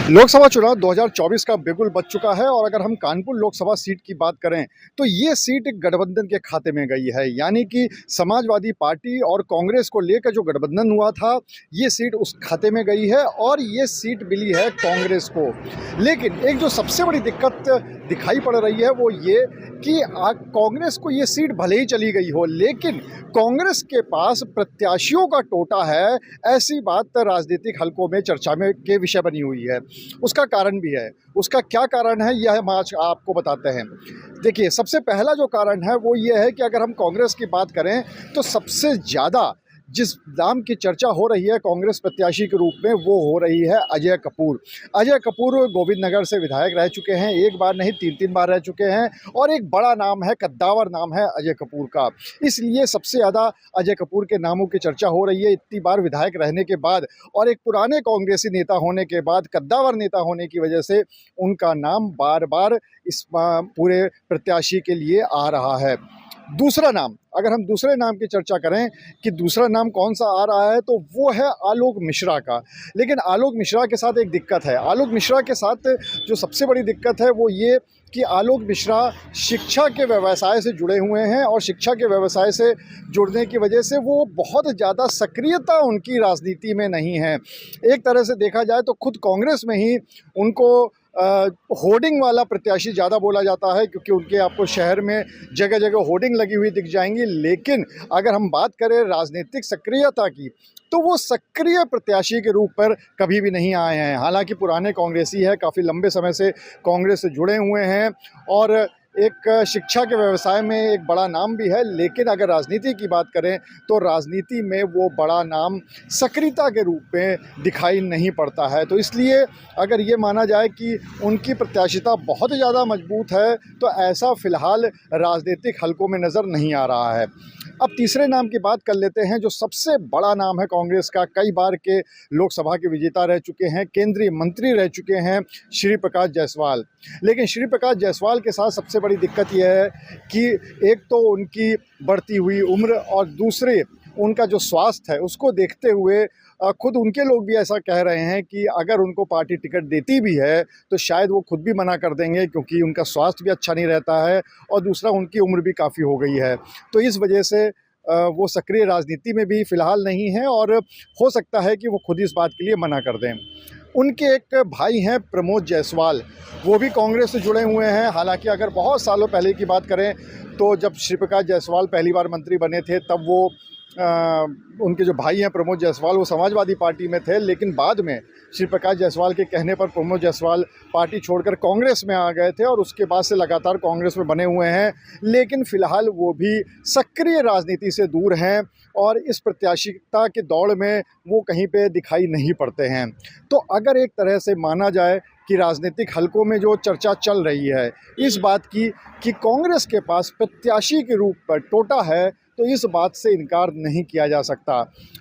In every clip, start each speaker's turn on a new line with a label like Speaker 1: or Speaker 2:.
Speaker 1: लोकसभा चुनाव 2024 का बिगुल बज चुका है और अगर हम कानपुर लोकसभा सीट की बात करें तो ये सीट एक गठबंधन के खाते में गई है। यानी कि समाजवादी पार्टी और कांग्रेस को लेकर जो गठबंधन हुआ था, ये सीट उस खाते में गई है और ये सीट मिली है कांग्रेस को। लेकिन एक जो सबसे बड़ी दिक्कत दिखाई पड़ रही है वो ये कि कांग्रेस को ये सीट भले ही चली गई हो, लेकिन कांग्रेस के पास प्रत्याशियों का टोटा है, ऐसी बात राजनीतिक हलकों में चर्चा में के विषय बनी हुई है। उसका कारण भी है। उसका क्या कारण है यह हम आज आपको बताते हैं। देखिए, सबसे पहला जो कारण है वो ये है कि अगर हम कांग्रेस की बात करें तो सबसे ज़्यादा जिस नाम की चर्चा हो रही है कांग्रेस प्रत्याशी के रूप में, वो हो रही है अजय कपूर। अजय कपूर गोविंदनगर से विधायक रह चुके हैं, एक बार नहीं 3 बार रह चुके हैं और एक बड़ा नाम है, कद्दावर नाम है अजय कपूर का। इसलिए सबसे ज़्यादा अजय कपूर के नामों की चर्चा हो रही है इतनी बार विधायक रहने के बाद, और एक पुराने कांग्रेसी नेता होने के बाद, कद्दावर नेता होने की वजह से उनका नाम बार बार इस पूरे प्रत्याशी के लिए आ रहा है। दूसरा नाम, अगर हम दूसरे नाम की चर्चा करें कि दूसरा नाम कौन सा आ रहा है, तो वो है आलोक मिश्रा का। लेकिन आलोक मिश्रा के साथ एक दिक्कत है। आलोक मिश्रा के साथ जो सबसे बड़ी दिक्कत है वो ये कि आलोक मिश्रा शिक्षा के व्यवसाय से जुड़े हुए हैं और शिक्षा के व्यवसाय से जुड़ने की वजह से वो बहुत ज़्यादा सक्रियता उनकी राजनीति में नहीं है। एक तरह से देखा जाए तो खुद कांग्रेस में ही उनको होर्डिंग वाला प्रत्याशी ज़्यादा बोला जाता है, क्योंकि उनके आपको शहर में जगह जगह होर्डिंग लगी हुई दिख जाएंगी। लेकिन अगर हम बात करें राजनीतिक सक्रियता की, तो वो सक्रिय प्रत्याशी के रूप पर कभी भी नहीं आए हैं। हालांकि पुराने कांग्रेसी है, काफ़ी लंबे समय से कांग्रेस से जुड़े हुए हैं और एक शिक्षा के व्यवसाय में एक बड़ा नाम भी है। लेकिन अगर राजनीति की बात करें तो राजनीति में वो बड़ा नाम सक्रियता के रूप में दिखाई नहीं पड़ता है। तो इसलिए अगर ये माना जाए कि उनकी प्रत्याशिता बहुत ज़्यादा मजबूत है, तो ऐसा फ़िलहाल राजनीतिक हलकों में नज़र नहीं आ रहा है। अब तीसरे नाम की बात कर लेते हैं, जो सबसे बड़ा नाम है कांग्रेस का, कई बार के लोकसभा के विजेता रह चुके हैं, केंद्रीय मंत्री रह चुके हैं, श्री प्रकाश जायसवाल। लेकिन श्री प्रकाश जायसवाल के साथ सबसे बड़ी दिक्कत यह है कि एक तो उनकी बढ़ती हुई उम्र और दूसरे उनका जो स्वास्थ्य है उसको देखते हुए खुद उनके लोग भी ऐसा कह रहे हैं कि अगर उनको पार्टी टिकट देती भी है तो शायद वो खुद भी मना कर देंगे, क्योंकि उनका स्वास्थ्य भी अच्छा नहीं रहता है और दूसरा उनकी उम्र भी काफ़ी हो गई है। तो इस वजह से वो सक्रिय राजनीति में भी फ़िलहाल नहीं है और हो सकता है कि वो खुद इस बात के लिए मना कर दें। उनके एक भाई हैं प्रमोद जायसवाल, वो भी कांग्रेस से जुड़े हुए हैं। हालांकि अगर बहुत सालों पहले की बात करें तो जब श्री प्रकाश जायसवाल पहली बार मंत्री बने थे, तब वो उनके जो भाई हैं प्रमोद जायसवाल, वो समाजवादी पार्टी में थे। लेकिन बाद में श्री प्रकाश जायसवाल के कहने पर प्रमोद जायसवाल पार्टी छोड़कर कांग्रेस में आ गए थे और उसके बाद से लगातार कांग्रेस में बने हुए हैं। लेकिन फ़िलहाल वो भी सक्रिय राजनीति से दूर हैं और इस प्रत्याशिता की दौड़ में वो कहीं पे दिखाई नहीं पड़ते हैं। तो अगर एक तरह से माना जाए कि राजनीतिक हलकों में जो चर्चा चल रही है इस बात की कि कांग्रेस के पास प्रत्याशी के रूप पर टोटा है, तो इस बात से इनकार नहीं किया जा सकता।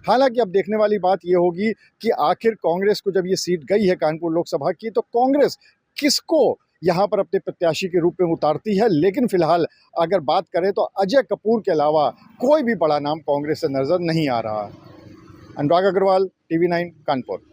Speaker 1: हालांकि अब देखने वाली बात ये होगी कि आखिर कांग्रेस को जब ये सीट गई है कानपुर लोकसभा की, तो कांग्रेस किसको यहाँ पर अपने प्रत्याशी के रूप में उतारती है। लेकिन फिलहाल अगर बात करें तो अजय कपूर के अलावा कोई भी बड़ा नाम कांग्रेस से नज़र नहीं आ रहा। अनुराग अग्रवाल, TV9 कानपुर।